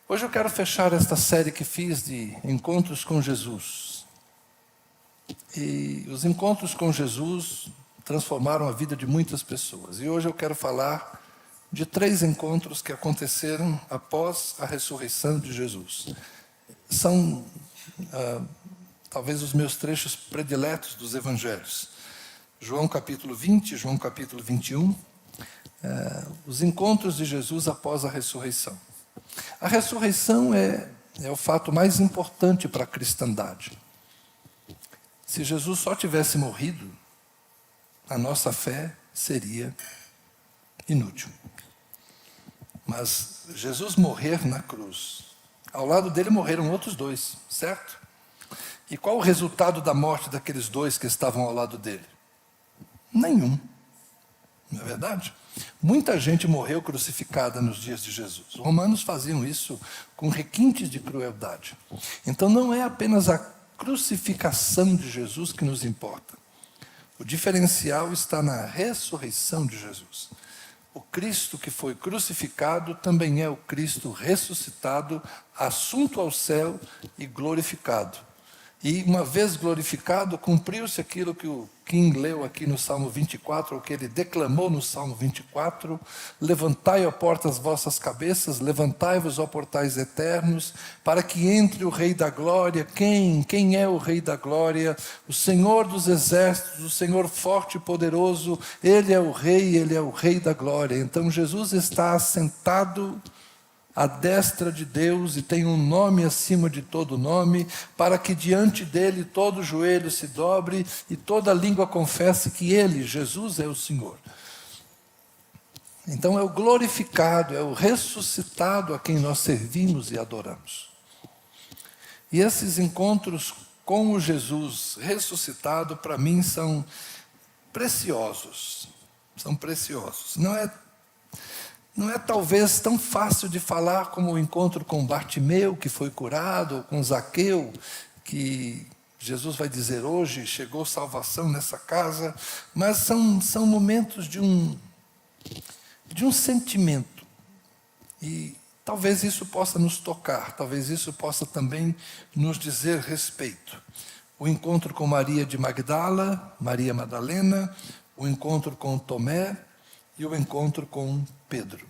Hoje eu quero fechar esta série que fiz de encontros com Jesus. E os encontros com Jesus transformaram a vida de muitas pessoas. E hoje eu quero falar de 3 encontros que aconteceram após a ressurreição de Jesus. São talvez os meus trechos prediletos dos evangelhos. João capítulo 20, João capítulo 21, os encontros de Jesus após a ressurreição. A ressurreição é o fato mais importante para a cristandade. Se Jesus só tivesse morrido, a nossa fé seria inútil. Mas Jesus morrer na cruz, ao lado dele morreram outros 2, certo? E qual o resultado da morte daqueles 2 que estavam ao lado dele? Nenhum. Não é verdade? Muita gente morreu crucificada nos dias de Jesus. Os romanos faziam isso com requintes de crueldade. Então não é apenas a crucificação de Jesus que nos importa. O diferencial está na ressurreição de Jesus. O Cristo que foi crucificado também é o Cristo ressuscitado, assunto ao céu e glorificado. E uma vez glorificado, cumpriu-se aquilo que o Kim leu aqui no Salmo 24, ou que ele declamou no Salmo 24, levantai, ó portas, as vossas cabeças, levantai-vos, ó portais eternos, para que entre o Rei da Glória. Quem é o Rei da Glória? O Senhor dos Exércitos, o Senhor forte e poderoso, Ele é o Rei da Glória. Então Jesus está assentado à destra de Deus e tem um nome acima de todo nome, para que diante dele todo joelho se dobre e toda língua confesse que ele, Jesus, é o Senhor. Então é o glorificado, é o ressuscitado a quem nós servimos e adoramos. E esses encontros com o Jesus ressuscitado, para mim, são preciosos. São preciosos. Não é talvez tão fácil de falar como o encontro com Bartimeu, que foi curado, ou com Zaqueu, que Jesus vai dizer hoje, chegou salvação nessa casa, mas são momentos de um sentimento. E talvez isso possa nos tocar, talvez isso possa também nos dizer respeito. O encontro com Maria de Magdala, Maria Madalena, o encontro com Tomé, e o encontro com Pedro,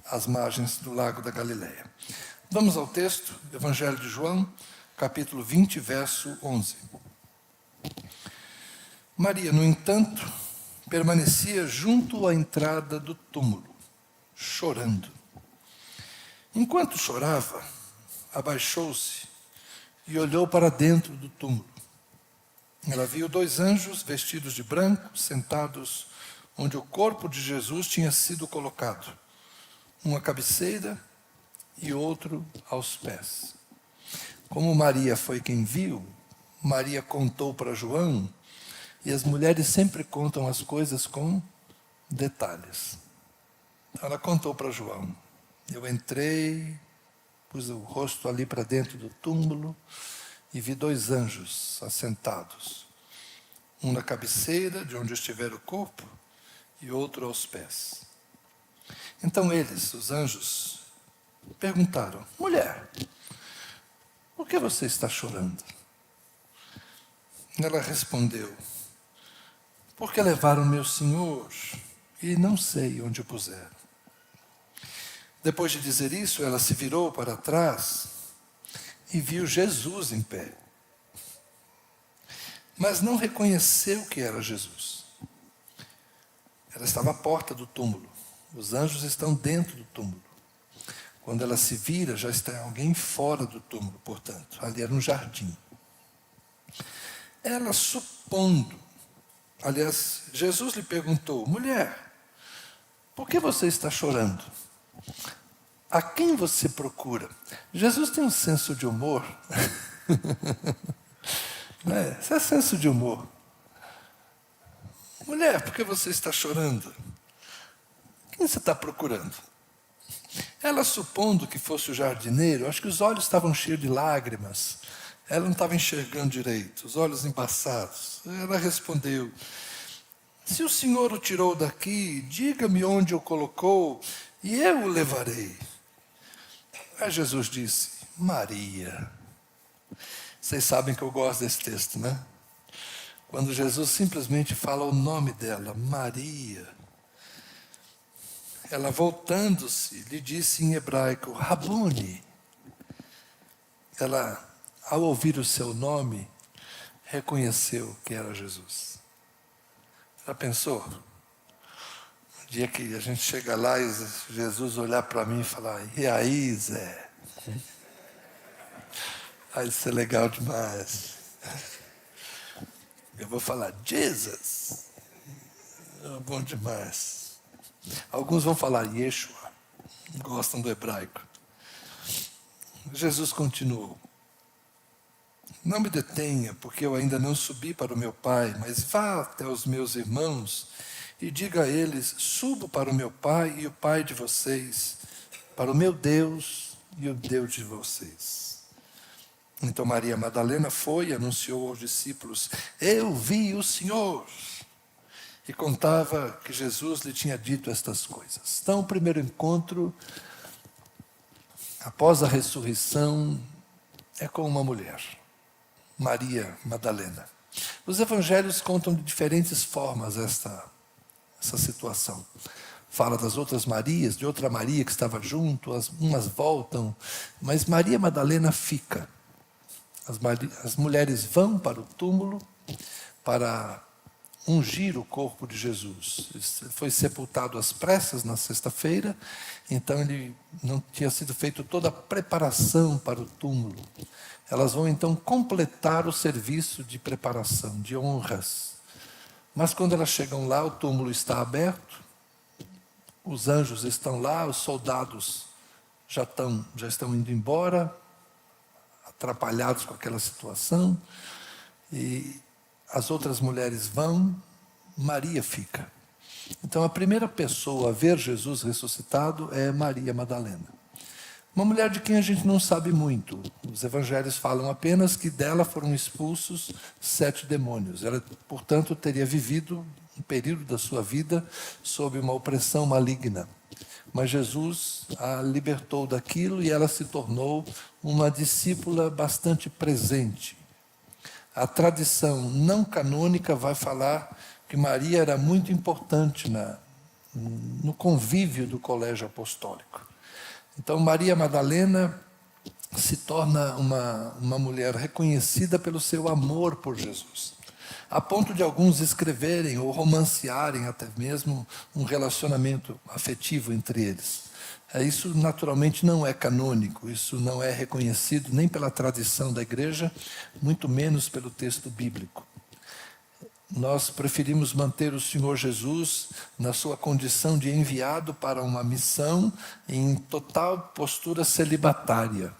às margens do lago da Galileia. Vamos ao texto, Evangelho de João, capítulo 20, verso 11. Maria, no entanto, permanecia junto à entrada do túmulo, chorando. Enquanto chorava, abaixou-se e olhou para dentro do túmulo. Ela viu 2 anjos vestidos de branco, sentados onde o corpo de Jesus tinha sido colocado, um à cabeceira e outro aos pés. Como Maria foi quem viu, Maria contou para João, e as mulheres sempre contam as coisas com detalhes. Então ela contou para João: eu entrei, pus o rosto ali para dentro do túmulo e vi 2 anjos assentados, um na cabeceira, de onde estivera o corpo, e outro aos pés. Então eles, os anjos, perguntaram: mulher, por que você está chorando? Ela respondeu: porque levaram meu Senhor e não sei onde o puseram. Depois de dizer isso, ela se virou para trás e viu Jesus em pé, mas não reconheceu que era Jesus. Ela estava à porta do túmulo. Os anjos estão dentro do túmulo. Quando ela se vira, já está alguém fora do túmulo, portanto. Ali era um jardim. Ela supondo, aliás, Jesus lhe perguntou: mulher, por que você está chorando? A quem você procura? Jesus tem um senso de humor. Não é? Isso é senso de humor. Mulher, por que você está chorando? Quem você está procurando? Ela, supondo que fosse o jardineiro, acho que os olhos estavam cheios de lágrimas. Ela não estava enxergando direito, os olhos embaçados. Ela respondeu: se o Senhor o tirou daqui, diga-me onde o colocou, e eu o levarei. Aí Jesus disse: Maria. Vocês sabem que eu gosto desse texto, né? Quando Jesus simplesmente fala o nome dela, Maria. Ela, voltando-se, lhe disse em hebraico, Rabuni. Ela, ao ouvir o seu nome, reconheceu que era Jesus. Já pensou? O dia que a gente chega lá e Jesus olhar para mim e falar, e aí, Zé? Vai ser legal demais. Eu vou falar, Jesus. Bom demais. Alguns vão falar Yeshua, gostam do hebraico. Jesus continuou. Não me detenha, porque eu ainda não subi para o meu Pai, mas vá até os meus irmãos e diga a eles, subo para o meu Pai e o Pai de vocês, para o meu Deus e o Deus de vocês. Então Maria Madalena foi e anunciou aos discípulos, eu vi o Senhor. E contava que Jesus lhe tinha dito estas coisas. Então o primeiro encontro, após a ressurreição, é com uma mulher. Maria Madalena. Os evangelhos contam de diferentes formas essa situação. Fala das outras Marias, de outra Maria que estava junto, umas voltam, mas Maria Madalena fica. As mulheres vão para o túmulo para ungir o corpo de Jesus. Ele foi sepultado às pressas na sexta-feira, então ele não tinha sido feito toda a preparação para o túmulo. Elas vão então completar o serviço de preparação, de honras. Mas quando elas chegam lá, o túmulo está aberto, os anjos estão lá, os soldados já estão indo embora, atrapalhados com aquela situação, e as outras mulheres vão, Maria fica. Então a primeira pessoa a ver Jesus ressuscitado é Maria Madalena. Uma mulher de quem a gente não sabe muito. Os evangelhos falam apenas que dela foram expulsos 7 demônios. Ela, portanto, teria vivido um período da sua vida sob uma opressão maligna. Mas Jesus a libertou daquilo e ela se tornou uma discípula bastante presente. A tradição não canônica vai falar que Maria era muito importante no convívio do colégio apostólico. Então, Maria Madalena se torna uma mulher reconhecida pelo seu amor por Jesus, a ponto de alguns escreverem ou romancearem até mesmo um relacionamento afetivo entre eles. Isso naturalmente não é canônico, isso não é reconhecido nem pela tradição da igreja, muito menos pelo texto bíblico. Nós preferimos manter o Senhor Jesus na sua condição de enviado para uma missão em total postura celibatária.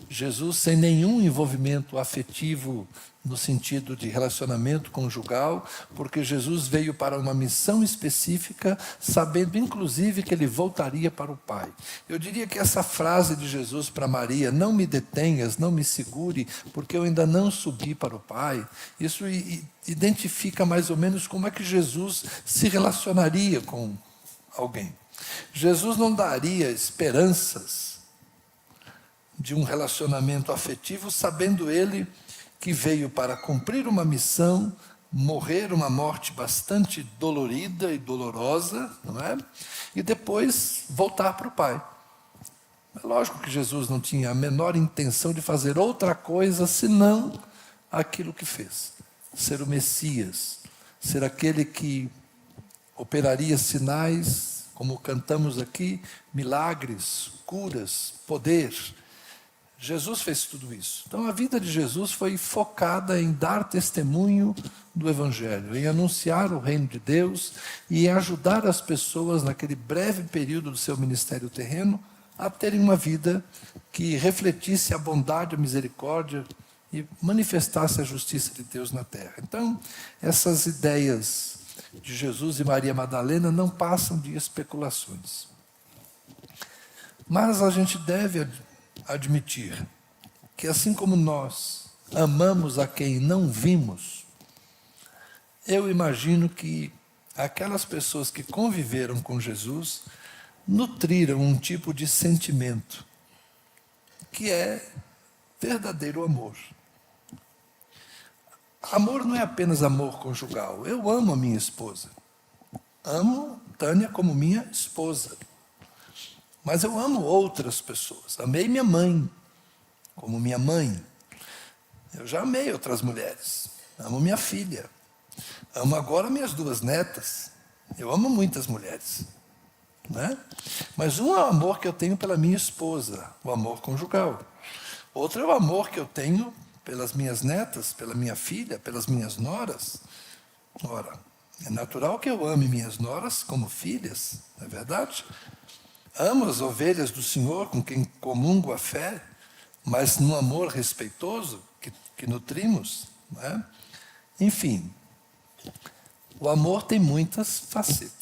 Jesus sem nenhum envolvimento afetivo no sentido de relacionamento conjugal, porque Jesus veio para uma missão específica, sabendo inclusive que ele voltaria para o Pai. Eu diria que essa frase de Jesus para Maria, não me detenhas, não me segure, porque eu ainda não subi para o Pai, isso identifica mais ou menos como é que Jesus se relacionaria com alguém. Jesus não daria esperanças de um relacionamento afetivo, sabendo ele que veio para cumprir uma missão, morrer uma morte bastante dolorida e dolorosa, não é? E depois voltar para o Pai. É lógico que Jesus não tinha a menor intenção de fazer outra coisa senão aquilo que fez. Ser o Messias, ser aquele que operaria sinais, como cantamos aqui, milagres, curas, poder. Jesus fez tudo isso. Então a vida de Jesus foi focada em dar testemunho do Evangelho, em anunciar o reino de Deus e em ajudar as pessoas naquele breve período do seu ministério terreno a terem uma vida que refletisse a bondade, a misericórdia e manifestasse a justiça de Deus na terra. Então, essas ideias de Jesus e Maria Madalena não passam de especulações. Mas a gente deve admitir que, assim como nós amamos a quem não vimos, eu imagino que aquelas pessoas que conviveram com Jesus nutriram um tipo de sentimento que é verdadeiro amor. Amor não é apenas amor conjugal. Eu amo a minha esposa. Amo Tânia como minha esposa. Mas eu amo outras pessoas. Amei minha mãe como minha mãe. Eu já amei outras mulheres. Amo minha filha. Amo agora minhas 2 netas. Eu amo muitas mulheres. Né? Mas um é o amor que eu tenho pela minha esposa, o amor conjugal. Outro é o amor que eu tenho pelas minhas netas, pela minha filha, pelas minhas noras. Ora, é natural que eu ame minhas noras como filhas, não é verdade? Amo as ovelhas do Senhor com quem comungo a fé, mas num amor respeitoso que nutrimos. Não é? Enfim, o amor tem muitas facetas.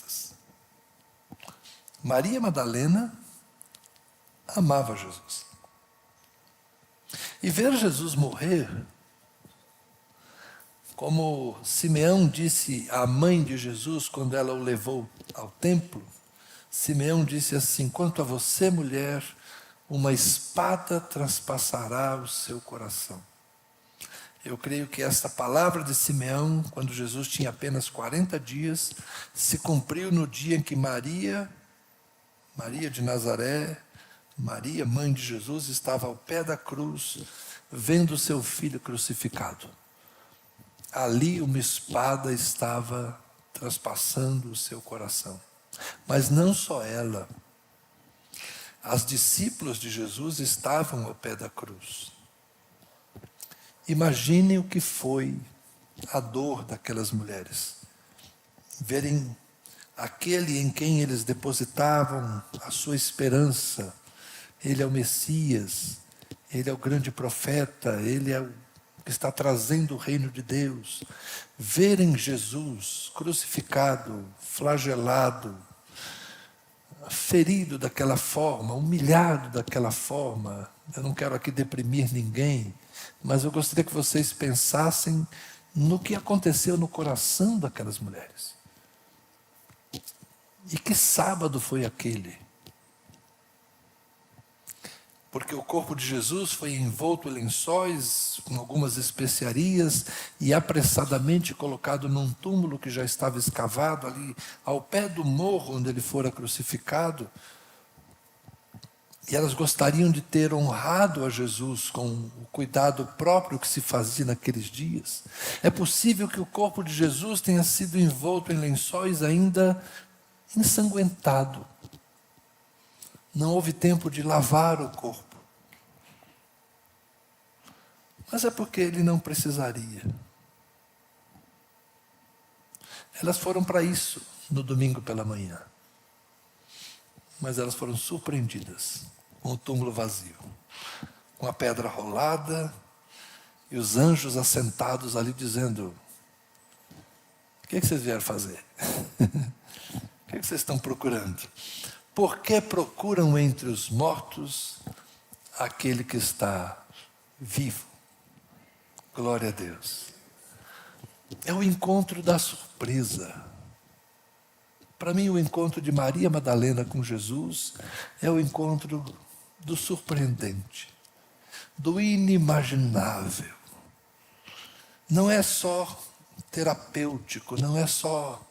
Maria Madalena amava Jesus. E ver Jesus morrer, como Simeão disse à mãe de Jesus quando ela o levou ao templo, Simeão disse assim: quanto a você, mulher, uma espada transpassará o seu coração. Eu creio que esta palavra de Simeão, quando Jesus tinha apenas 40 dias, se cumpriu no dia em que Maria de Nazaré, Maria, mãe de Jesus, estava ao pé da cruz, vendo seu filho crucificado. Ali uma espada estava transpassando o seu coração. Mas não só ela. As discípulas de Jesus estavam ao pé da cruz. Imaginem o que foi a dor daquelas mulheres. Verem aquele em quem eles depositavam a sua esperança. Ele é o Messias, ele é o grande profeta, ele é o que está trazendo o reino de Deus. Verem Jesus crucificado, flagelado, ferido daquela forma, humilhado daquela forma. Eu não quero aqui deprimir ninguém, mas eu gostaria que vocês pensassem no que aconteceu no coração daquelas mulheres. E que sábado foi aquele? Porque o corpo de Jesus foi envolto em lençóis, com algumas especiarias, e apressadamente colocado num túmulo que já estava escavado ali, ao pé do morro onde ele fora crucificado. E elas gostariam de ter honrado a Jesus com o cuidado próprio que se fazia naqueles dias. É possível que o corpo de Jesus tenha sido envolto em lençóis ainda ensanguentado. Não houve tempo de lavar o corpo. Mas é porque ele não precisaria. Elas foram para isso no domingo pela manhã. Mas elas foram surpreendidas com o túmulo vazio, com a pedra rolada e os anjos assentados ali dizendo: o que vocês vieram fazer? O que vocês estão procurando? Por que procuram entre os mortos aquele que está vivo? Glória a Deus. É o encontro da surpresa. Para mim, o encontro de Maria Madalena com Jesus é o encontro do surpreendente, do inimaginável. Não é só terapêutico, não é só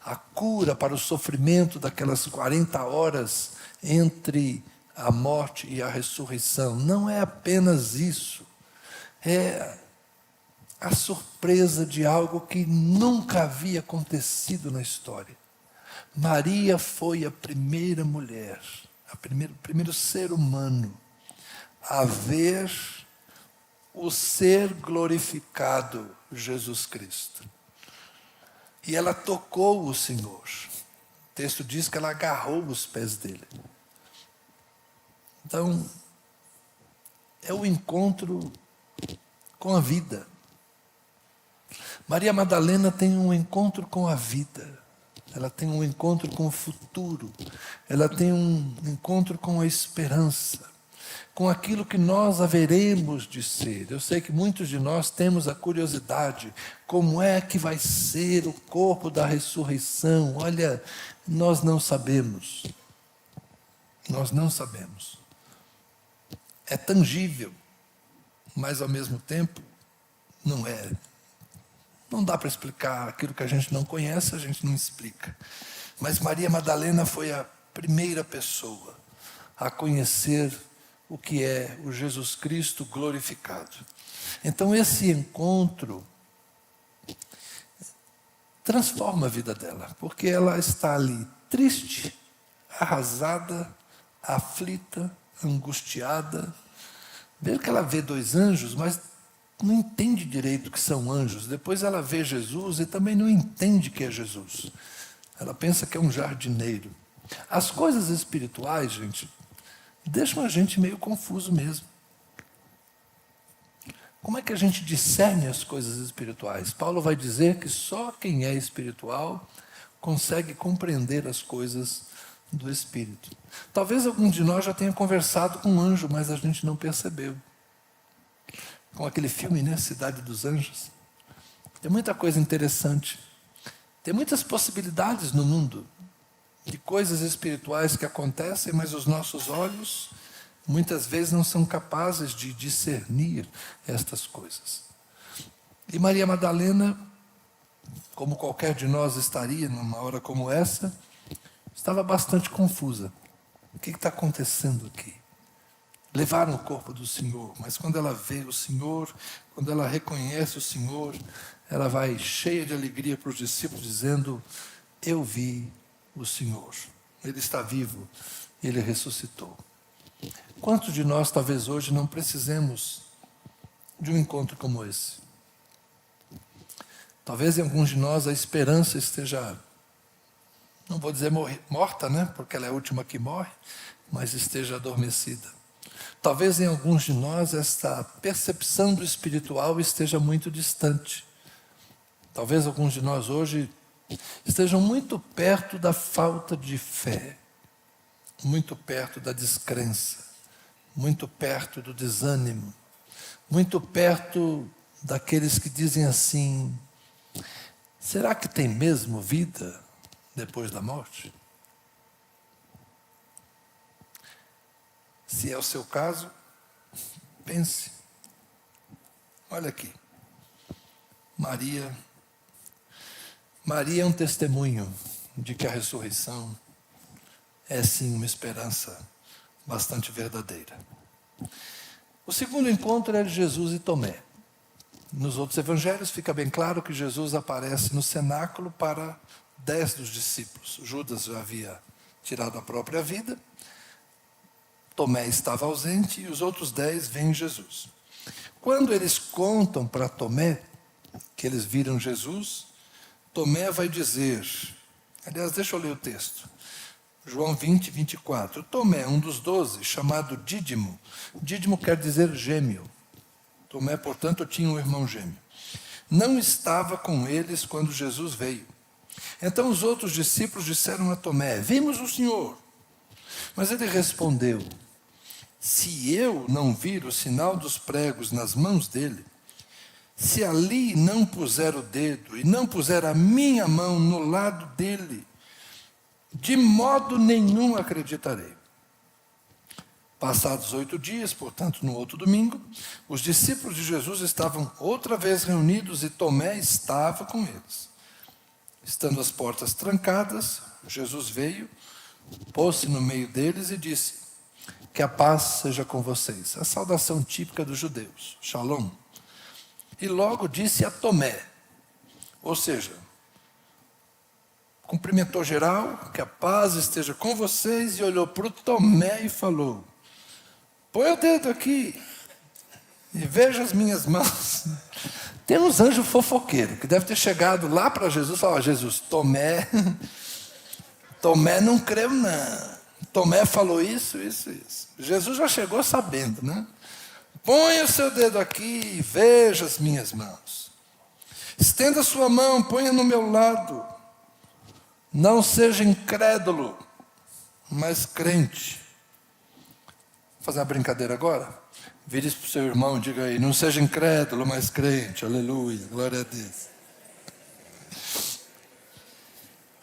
a cura para o sofrimento daquelas 40 horas entre a morte e a ressurreição. Não é apenas isso. É a surpresa de algo que nunca havia acontecido na história. Maria foi a primeira mulher, o primeiro ser humano a ver o ser glorificado Jesus Cristo. E ela tocou o Senhor. O texto diz que ela agarrou os pés dele. Então, é o encontro com a vida. Maria Madalena tem um encontro com a vida. Ela tem um encontro com o futuro. Ela tem um encontro com a esperança. Com aquilo que nós haveremos de ser. Eu sei que muitos de nós temos a curiosidade. Como é que vai ser o corpo da ressurreição? Olha, nós não sabemos. Nós não sabemos. é tangível, mas ao mesmo tempo não é. Não dá para explicar aquilo que a gente não conhece, a gente não explica. Mas Maria Madalena foi a primeira pessoa a conhecer o que é o Jesus Cristo glorificado. Então esse encontro transforma a vida dela, porque ela está ali triste, arrasada, aflita, angustiada. Veja que ela vê 2 anjos, mas não entende direito que são anjos. Depois ela vê Jesus e também não entende que é Jesus. Ela pensa que é um jardineiro. As coisas espirituais, gente, deixam a gente meio confuso mesmo. Como é que a gente discerne as coisas espirituais? Paulo vai dizer que só quem é espiritual consegue compreender as coisas do Espírito. Talvez algum de nós já tenha conversado com um anjo, mas a gente não percebeu. Com aquele filme, né? Cidade dos Anjos. Tem muita coisa interessante. Tem muitas possibilidades no mundo de coisas espirituais que acontecem, mas os nossos olhos muitas vezes não são capazes de discernir estas coisas. E Maria Madalena, como qualquer de nós estaria numa hora como essa, estava bastante confusa. O que está acontecendo aqui? Levaram o corpo do Senhor, mas quando ela vê o Senhor, quando ela reconhece o Senhor, ela vai cheia de alegria para os discípulos, dizendo: eu vi o Senhor, Ele está vivo, Ele ressuscitou. Quantos de nós talvez hoje não precisemos de um encontro como esse? Talvez em alguns de nós a esperança esteja, não vou dizer morta, né? Porque ela é a última que morre, mas esteja adormecida. Talvez em alguns de nós esta percepção do espiritual esteja muito distante. Talvez alguns de nós hoje estejam muito perto da falta de fé, muito perto da descrença, muito perto do desânimo, muito perto daqueles que dizem assim: será que tem mesmo vida depois da morte? Se é o seu caso, pense. Olha aqui. Maria é um testemunho de que a ressurreição é sim uma esperança bastante verdadeira. O segundo encontro é de Jesus e Tomé. Nos outros evangelhos fica bem claro que Jesus aparece no cenáculo para 10 dos discípulos. Judas já havia tirado a própria vida, Tomé estava ausente e os outros 10 veem Jesus. Quando eles contam para Tomé que eles viram Jesus, Tomé vai dizer, aliás, deixa eu ler o texto, João 20, 24. Tomé, um dos 12, chamado Dídimo. Dídimo quer dizer gêmeo. Tomé, portanto, tinha um irmão gêmeo. Não estava com eles quando Jesus veio. Então os outros discípulos disseram a Tomé: vimos o Senhor. Mas ele respondeu: se eu não vir o sinal dos pregos nas mãos dele, se ali não puser o dedo e não puser a minha mão no lado dele, de modo nenhum acreditarei. Passados 8 dias, portanto, no outro domingo, os discípulos de Jesus estavam outra vez reunidos e Tomé estava com eles. Estando as portas trancadas, Jesus veio, pôs-se no meio deles e disse: que a paz seja com vocês. A saudação típica dos judeus, Shalom. E logo disse a Tomé, ou seja, cumprimentou geral, que a paz esteja com vocês, e olhou para o Tomé e falou: põe o dedo aqui e veja as minhas mãos. Tem uns anjos fofoqueiros que deve ter chegado lá para Jesus e falar: Jesus, Tomé não creu não. Tomé falou isso. Jesus já chegou sabendo, né? Põe o seu dedo aqui e veja as minhas mãos. Estenda a sua mão, ponha no meu lado. Não seja incrédulo, mas crente. Vou fazer uma brincadeira agora? Vire isso para o seu irmão e diga aí: não seja incrédulo, mas crente. Aleluia, glória a Deus.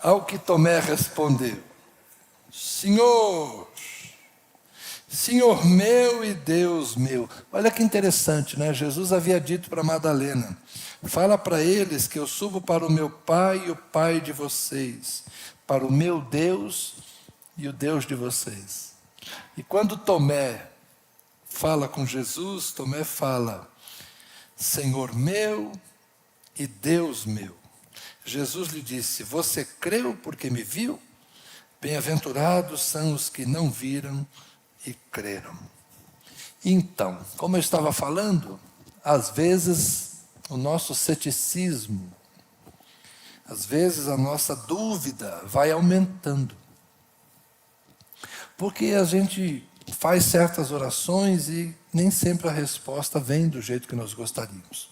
Ao que Tomé respondeu: Senhor, Senhor meu e Deus meu. Olha que interessante, né? Jesus havia dito para Madalena: fala para eles que eu subo para o meu Pai e o Pai de vocês, para o meu Deus e o Deus de vocês. E quando Tomé fala com Jesus, Tomé fala: Senhor meu e Deus meu. Jesus lhe disse: você creu porque me viu? Bem-aventurados são os que não viram e creram. Então, como eu estava falando, às vezes o nosso ceticismo, às vezes a nossa dúvida vai aumentando. Porque a gente faz certas orações e nem sempre a resposta vem do jeito que nós gostaríamos.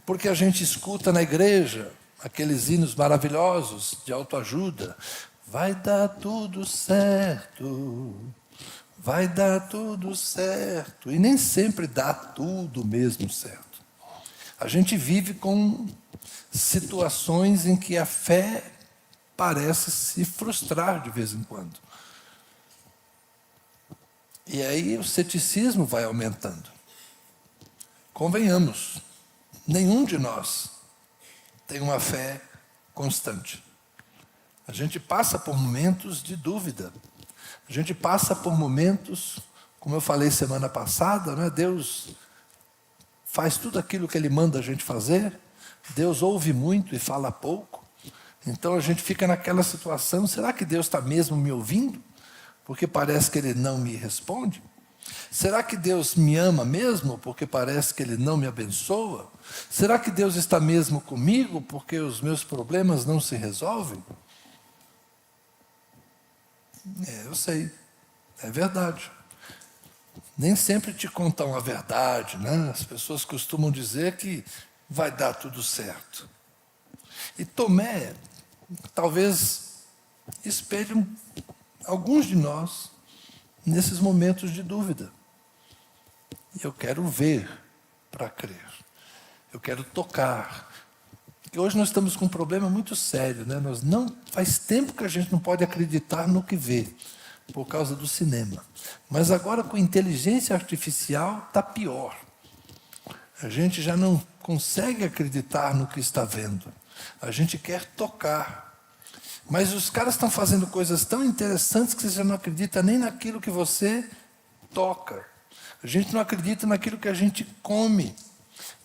Porque a gente escuta na igreja aqueles hinos maravilhosos de autoajuda: vai dar tudo certo, vai dar tudo certo. E nem sempre dá tudo mesmo certo. A gente vive com situações em que a fé parece se frustrar de vez em quando. E aí o ceticismo vai aumentando. Convenhamos, nenhum de nós tem uma fé constante. A gente passa por momentos de dúvida. A gente passa por momentos, como eu falei semana passada, né? Deus faz tudo aquilo que Ele manda a gente fazer. Deus ouve muito e fala pouco. Então a gente fica naquela situação: será que Deus está mesmo me ouvindo? Porque parece que Ele não me responde. Será que Deus me ama mesmo? Porque parece que Ele não me abençoa. Será que Deus está mesmo comigo? Porque os meus problemas não se resolvem? Eu sei, é verdade. Nem sempre te contam a verdade, né? As pessoas costumam dizer que vai dar tudo certo. E Tomé, talvez, espelhe alguns de nós nesses momentos de dúvida. E eu quero ver para crer. Eu quero tocar. E hoje nós estamos com um problema muito sério, né? Faz tempo que a gente não pode acreditar no que vê, por causa do cinema. Mas agora com inteligência artificial está pior. A gente já não consegue acreditar no que está vendo. A gente quer tocar. Mas os caras estão fazendo coisas tão interessantes que você já não acredita nem naquilo que você toca. A gente não acredita naquilo que a gente come.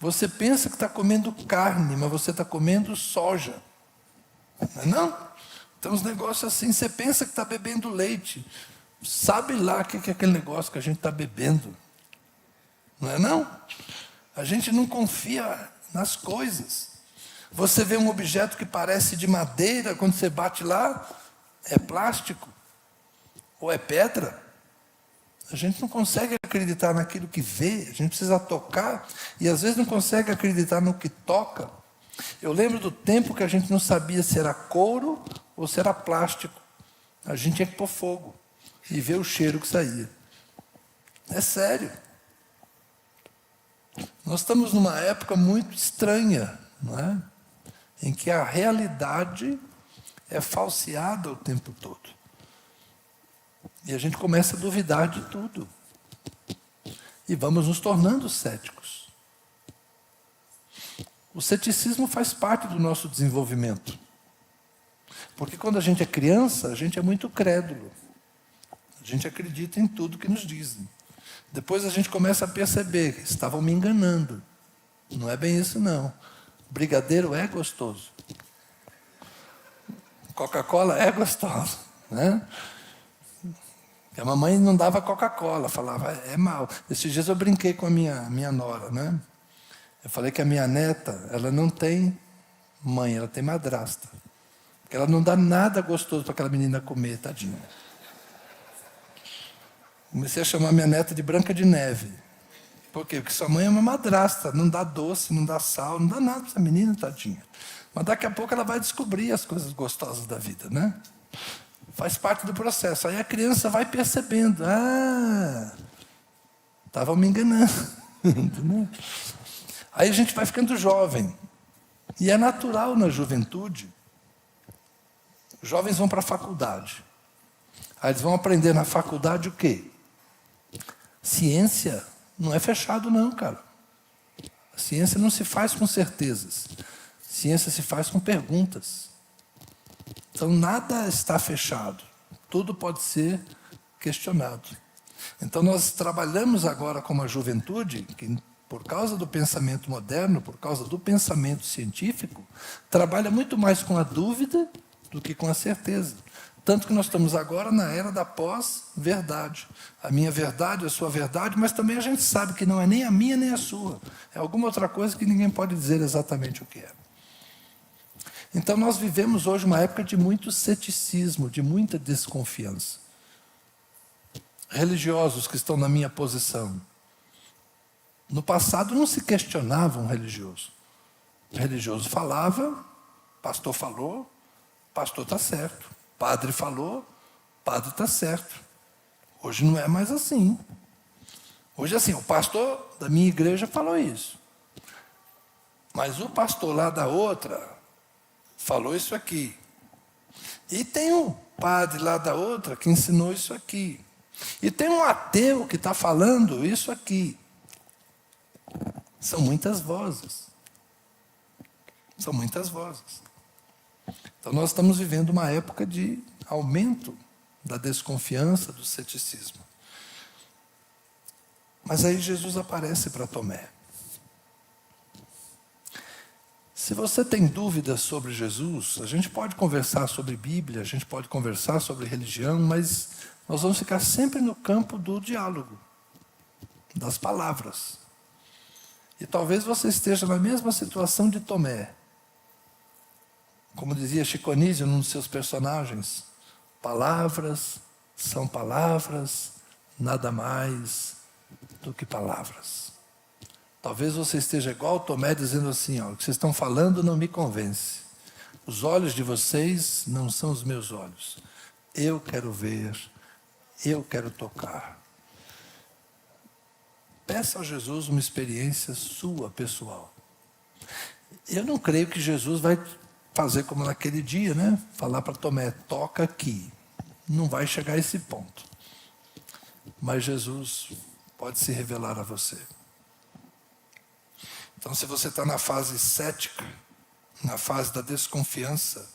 Você pensa que está comendo carne, mas você está comendo soja. Não é não? Tem uns negócios assim, você pensa que está bebendo leite. Sabe lá o que é aquele negócio que a gente está bebendo. Não é não? A gente não confia nas coisas. Você vê um objeto que parece de madeira, quando você bate lá, é plástico ou é pedra. A gente não consegue acreditar naquilo que vê, a gente precisa tocar, e às vezes não consegue acreditar no que toca. Eu lembro do tempo que a gente não sabia se era couro ou se era plástico. A gente tinha que pôr fogo e ver o cheiro que saía. É sério. Nós estamos numa época muito estranha, não é? Em que a realidade é falseada o tempo todo. E a gente começa a duvidar de tudo. E vamos nos tornando céticos. O ceticismo faz parte do nosso desenvolvimento. Porque quando a gente é criança, a gente é muito crédulo. A gente acredita em tudo que nos dizem. Depois a gente começa a perceber que estavam me enganando. Não é bem isso, não. Brigadeiro é gostoso. Coca-Cola é gostosa, né? A mamãe não dava Coca-Cola, falava, é mal. Esses dias eu brinquei com a minha nora, né? Eu falei que a minha neta, ela não tem mãe, ela tem madrasta. Porque ela não dá nada gostoso para aquela menina comer, tadinha. Comecei a chamar minha neta de Branca de Neve. Por quê? Porque sua mãe é uma madrasta, não dá doce, não dá sal, não dá nada para essa menina, tadinha. Mas daqui a pouco ela vai descobrir as coisas gostosas da vida, né? Faz parte do processo. Aí a criança vai percebendo, estavam me enganando. Aí a gente vai ficando jovem. E é natural na juventude. Os jovens vão para a faculdade. Aí eles vão aprender na faculdade o quê? Ciência não é fechado não, cara. A ciência não se faz com certezas. A ciência se faz com perguntas. Então nada está fechado. Tudo pode ser questionado. Então nós trabalhamos agora com uma juventude que, por causa do pensamento moderno, por causa do pensamento científico, trabalha muito mais com a dúvida do que com a certeza. Tanto que nós estamos agora na era da pós-verdade. A minha verdade, a sua verdade, mas também a gente sabe que não é nem a minha nem a sua. É alguma outra coisa que ninguém pode dizer exatamente o que é. Então nós vivemos hoje uma época de muito ceticismo, de muita desconfiança. Religiosos que estão na minha posição. No passado não se questionava um religioso. O religioso falava, pastor falou, pastor está certo. Padre falou, padre está certo. Hoje não é mais assim. Hoje é assim, o pastor da minha igreja falou isso. Mas o pastor lá da outra falou isso aqui. E tem um padre lá da outra que ensinou isso aqui. E tem um ateu que está falando isso aqui. São muitas vozes. São muitas vozes. Então nós estamos vivendo uma época de aumento da desconfiança, do ceticismo. Mas aí Jesus aparece para Tomé. Se você tem dúvidas sobre Jesus, a gente pode conversar sobre Bíblia, a gente pode conversar sobre religião, mas nós vamos ficar sempre no campo do diálogo, das palavras. E talvez você esteja na mesma situação de Tomé. Como dizia Chico Anísio num dos seus personagens, palavras são palavras, nada mais do que palavras. Talvez você esteja igual Tomé dizendo assim, ó, o que vocês estão falando não me convence. Os olhos de vocês não são os meus olhos. Eu quero ver, eu quero tocar. Peça a Jesus uma experiência sua, pessoal. Eu não creio que Jesus vai fazer como naquele dia, né? Falar para Tomé, toca aqui. Não vai chegar a esse ponto. Mas Jesus pode se revelar a você. Então, se você está na fase cética, na fase da desconfiança,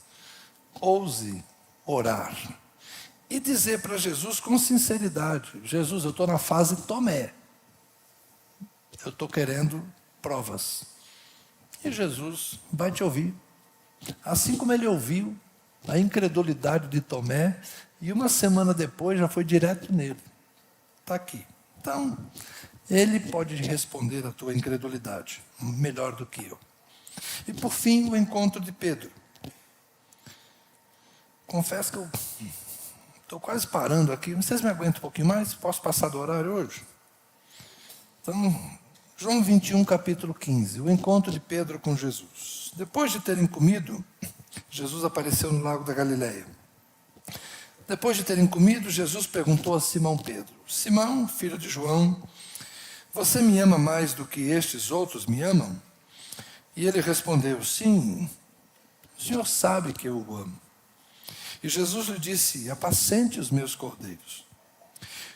ouse orar e dizer para Jesus com sinceridade, Jesus, eu estou na fase Tomé. Eu estou querendo provas. E Jesus vai te ouvir. Assim como ele ouviu a incredulidade de Tomé, e uma semana depois já foi direto nele. Está aqui. Então, ele pode responder à tua incredulidade, melhor do que eu. E por fim, o encontro de Pedro. Confesso que eu estou quase parando aqui. Vocês me aguentam um pouquinho mais? Posso passar do horário hoje? Então, João 21, capítulo 15. O encontro de Pedro com Jesus. Depois de terem comido, Jesus apareceu no lago da Galileia. Depois de terem comido, Jesus perguntou a Simão Pedro, Simão, filho de João, você me ama mais do que estes outros me amam? E ele respondeu, sim, o Senhor sabe que eu o amo. E Jesus lhe disse, apacente os meus cordeiros.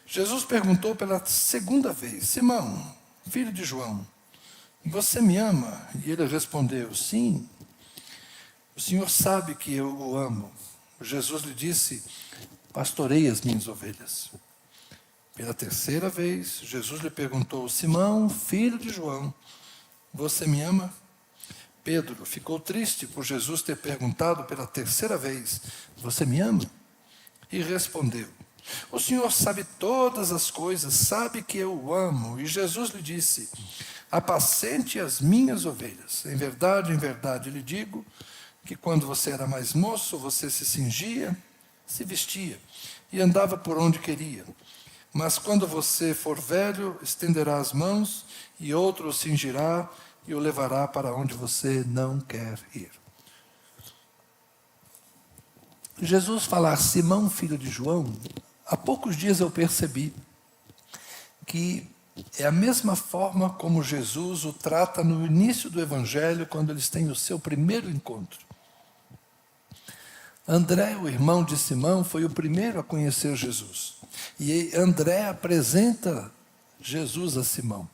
Jesus perguntou pela segunda vez, Simão, filho de João, você me ama? E ele respondeu, sim, o Senhor sabe que eu o amo. Jesus lhe disse, pastorei as minhas ovelhas. Pela terceira vez, Jesus lhe perguntou, Simão, filho de João, você me ama? Pedro ficou triste por Jesus ter perguntado pela terceira vez, você me ama? E respondeu, o Senhor sabe todas as coisas, sabe que eu o amo. E Jesus lhe disse, apacente as minhas ovelhas. Em verdade, lhe digo que quando você era mais moço, você se cingia, se vestia e andava por onde queria. Mas quando você for velho, estenderá as mãos e outro o cingirá e o levará para onde você não quer ir. Jesus falar Simão, filho de João, há poucos dias eu percebi que é a mesma forma como Jesus o trata no início do Evangelho, quando eles têm o seu primeiro encontro. André, o irmão de Simão, foi o primeiro a conhecer Jesus. E André apresenta Jesus a Simão.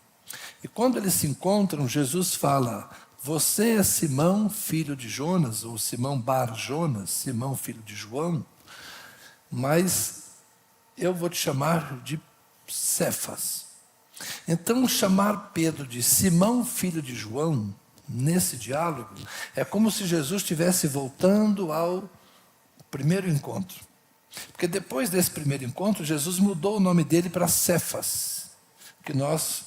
E quando eles se encontram, Jesus fala: você é Simão, filho de Jonas, ou Simão Bar Jonas, Simão, filho de João, mas eu vou te chamar de Cefas. Então, chamar Pedro de Simão, filho de João, nesse diálogo, é como se Jesus estivesse voltando ao primeiro encontro. Porque depois desse primeiro encontro, Jesus mudou o nome dele para Cefas, que nós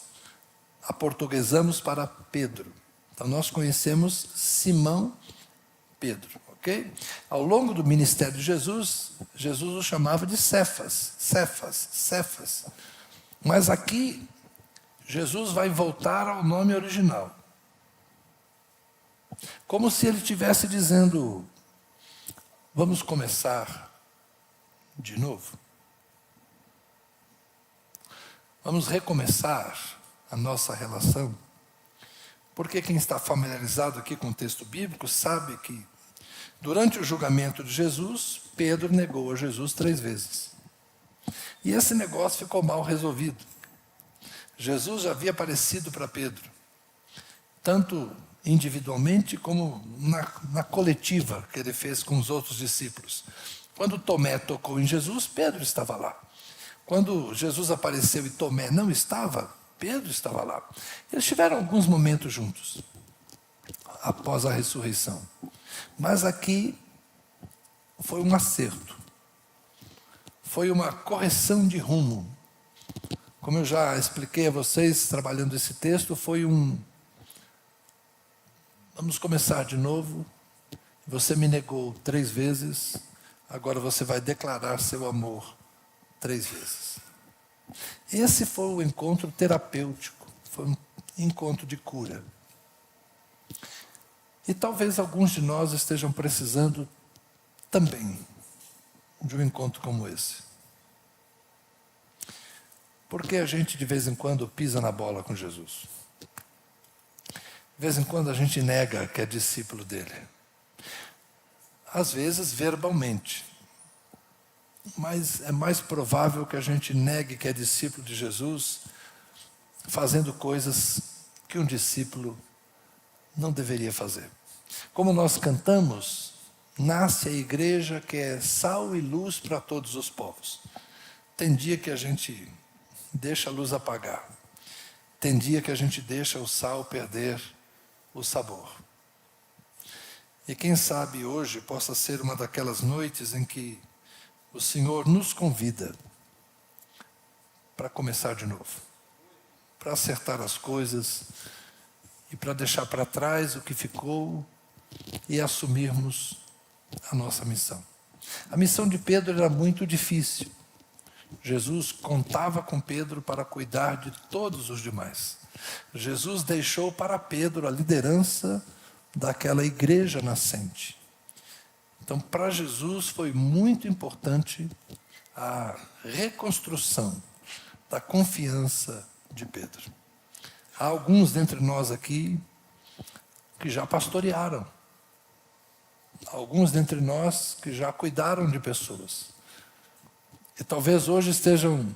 aportuguesamos para Pedro. Então, nós conhecemos Simão Pedro, ok? Ao longo do ministério de Jesus, Jesus o chamava de Cefas, Cefas, Cefas. Mas aqui, Jesus vai voltar ao nome original. Como se ele estivesse dizendo: vamos começar de novo. Vamos recomeçar a nossa relação. Porque quem está familiarizado aqui com o texto bíblico sabe que, durante o julgamento de Jesus, Pedro negou a Jesus 3 vezes. E esse negócio ficou mal resolvido. Jesus já havia aparecido para Pedro, tanto individualmente como na coletiva que ele fez com os outros discípulos. Quando Tomé tocou em Jesus, Pedro estava lá. Quando Jesus apareceu e Tomé não estava, Pedro estava lá. Eles tiveram alguns momentos juntos, após a ressurreição. Mas aqui foi um acerto. Foi uma correção de rumo. Como eu já expliquei a vocês, trabalhando esse texto, foi vamos começar de novo. Você me negou 3 vezes, agora você vai declarar seu amor 3 vezes. Esse foi o encontro terapêutico, foi um encontro de cura. E talvez alguns de nós estejam precisando também de um encontro como esse. Porque a gente de vez em quando pisa na bola com Jesus. De vez em quando a gente nega que é discípulo dele. Às vezes verbalmente. Mas é mais provável que a gente negue que é discípulo de Jesus fazendo coisas que um discípulo não deveria fazer. Como nós cantamos, nasce a igreja que é sal e luz para todos os povos. Tem dia que a gente deixa a luz apagar. Tem dia que a gente deixa o sal perder o sabor. E quem sabe hoje possa ser uma daquelas noites em que o Senhor nos convida para começar de novo, para acertar as coisas e para deixar para trás o que ficou e assumirmos a nossa missão. A missão de Pedro era muito difícil. Jesus contava com Pedro para cuidar de todos os demais. Jesus deixou para Pedro a liderança daquela igreja nascente. Então, para Jesus foi muito importante a reconstrução da confiança de Pedro. Há alguns dentre nós aqui que já pastorearam. Alguns dentre nós que já cuidaram de pessoas. E talvez hoje estejam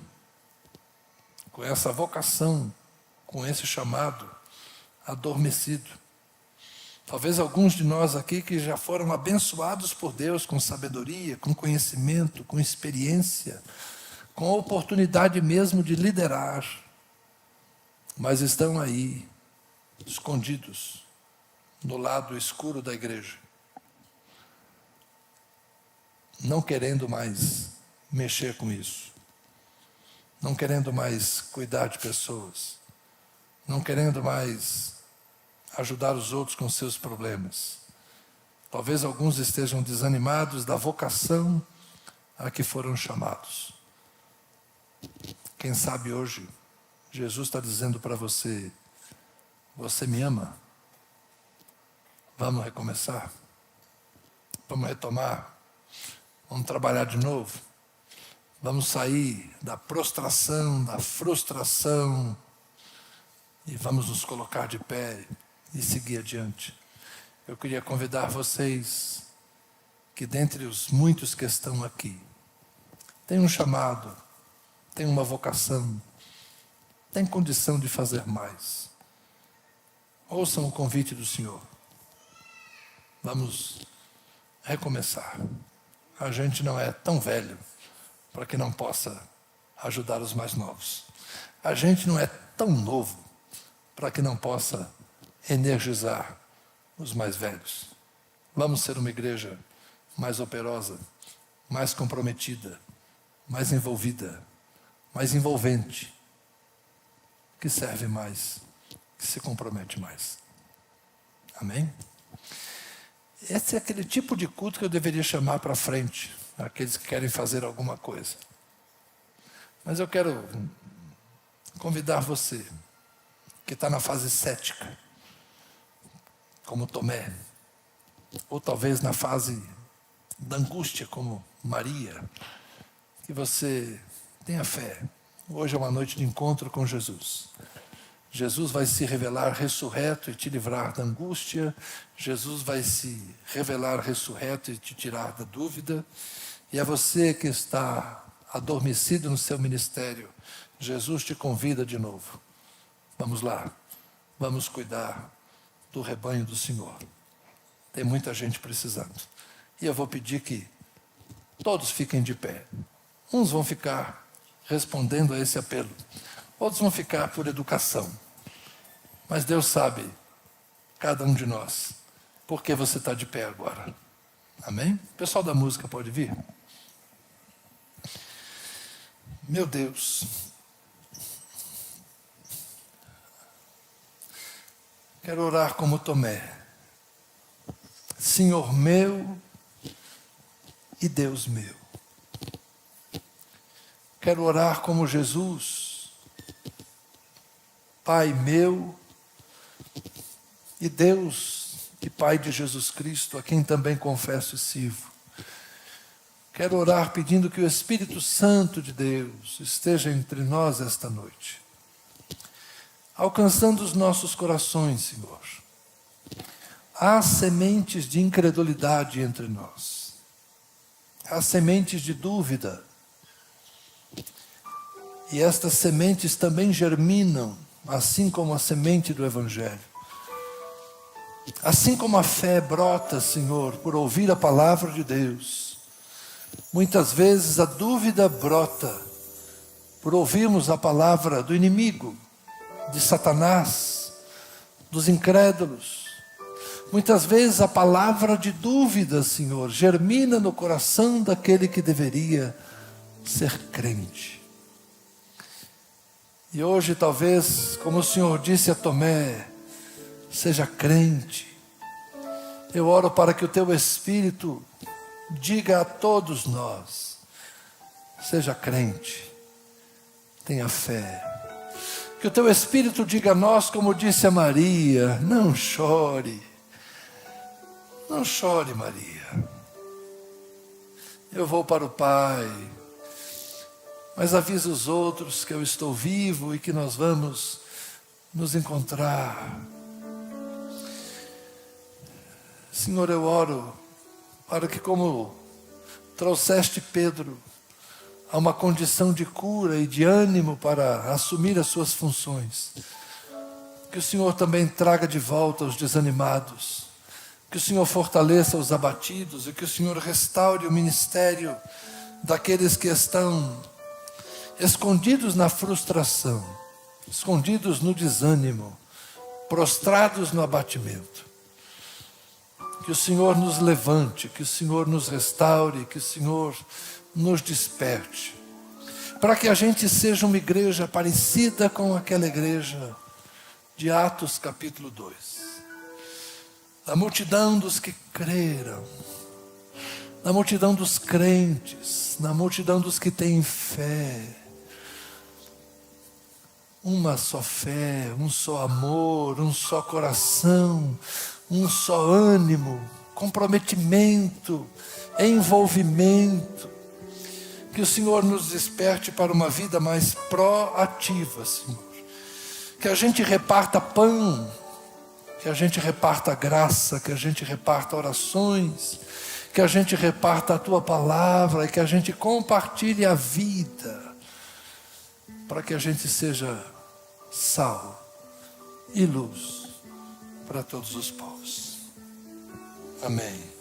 com essa vocação, com esse chamado, adormecido. Talvez alguns de nós aqui que já foram abençoados por Deus com sabedoria, com conhecimento, com experiência, com a oportunidade mesmo de liderar, mas estão aí, escondidos, no lado escuro da igreja, não querendo mais mexer com isso, não querendo mais cuidar de pessoas, não querendo mais ajudar os outros com seus problemas. Talvez alguns estejam desanimados da vocação a que foram chamados. Quem sabe hoje, Jesus está dizendo para você: você me ama? Vamos recomeçar? Vamos retomar? Vamos trabalhar de novo? Vamos sair da prostração, da frustração e vamos nos colocar de pé e seguir adiante. Eu queria convidar vocês que dentre os muitos que estão aqui, tem um chamado, tem uma vocação, tem condição de fazer mais. Ouçam o convite do Senhor. Vamos recomeçar. A gente não é tão velho para que não possa ajudar os mais novos. A gente não é tão novo para que não possa energizar os mais velhos. Vamos ser uma igreja mais operosa, mais comprometida, mais envolvida, mais envolvente, que serve mais, que se compromete mais. Amém? Esse é aquele tipo de culto que eu deveria chamar para frente, aqueles que querem fazer alguma coisa. Mas eu quero convidar você, que está na fase cética, como Tomé, ou talvez na fase da angústia, como Maria, que você tenha fé. Hoje é uma noite de encontro com Jesus. Jesus vai se revelar ressurreto e te livrar da angústia. Jesus vai se revelar ressurreto e te tirar da dúvida. E a você que está adormecido no seu ministério, Jesus te convida de novo. Vamos lá, vamos cuidar do rebanho do Senhor. Tem muita gente precisando. E eu vou pedir que todos fiquem de pé. Uns vão ficar respondendo a esse apelo. Outros vão ficar por educação. Mas Deus sabe, cada um de nós, por que você está de pé agora. Amém? O pessoal da música pode vir? Meu Deus. Quero orar como Tomé. Senhor meu e Deus meu. Quero orar como Jesus, Pai meu e Deus e Pai de Jesus Cristo, a quem também confesso e sirvo. Quero orar pedindo que o Espírito Santo de Deus esteja entre nós esta noite, alcançando os nossos corações, Senhor. Há sementes de incredulidade entre nós. Há sementes de dúvida. E estas sementes também germinam, assim como a semente do Evangelho. Assim como a fé brota, Senhor, por ouvir a palavra de Deus. Muitas vezes a dúvida brota por ouvirmos a palavra do inimigo, de Satanás, dos incrédulos. Muitas vezes a palavra de dúvida, Senhor, germina no coração daquele que deveria ser crente. E hoje talvez, como o Senhor disse a Tomé, seja crente. Eu oro para que o Teu Espírito diga a todos nós, seja crente, tenha fé. Que o Teu Espírito diga a nós, como disse a Maria, não chore. Não chore, Maria. Eu vou para o Pai. Mas avisa os outros que eu estou vivo e que nós vamos nos encontrar. Senhor, eu oro para que, como trouxeste Pedro a uma condição de cura e de ânimo para assumir as suas funções, que o Senhor também traga de volta os desanimados, que o Senhor fortaleça os abatidos e que o Senhor restaure o ministério daqueles que estão escondidos na frustração, escondidos no desânimo, prostrados no abatimento. Que o Senhor nos levante, que o Senhor nos restaure, que o Senhor nos desperte, para que a gente seja uma igreja parecida com aquela igreja de Atos capítulo 2. Da multidão dos que creram, na multidão dos crentes, na multidão dos que têm fé. Uma só fé, um só amor, um só coração, um só ânimo, comprometimento, envolvimento. Que o Senhor nos desperte para uma vida mais proativa, Senhor. Que a gente reparta pão, que a gente reparta graça, que a gente reparta orações, que a gente reparta a Tua palavra e que a gente compartilhe a vida, para que a gente seja sal e luz para todos os povos. Amém.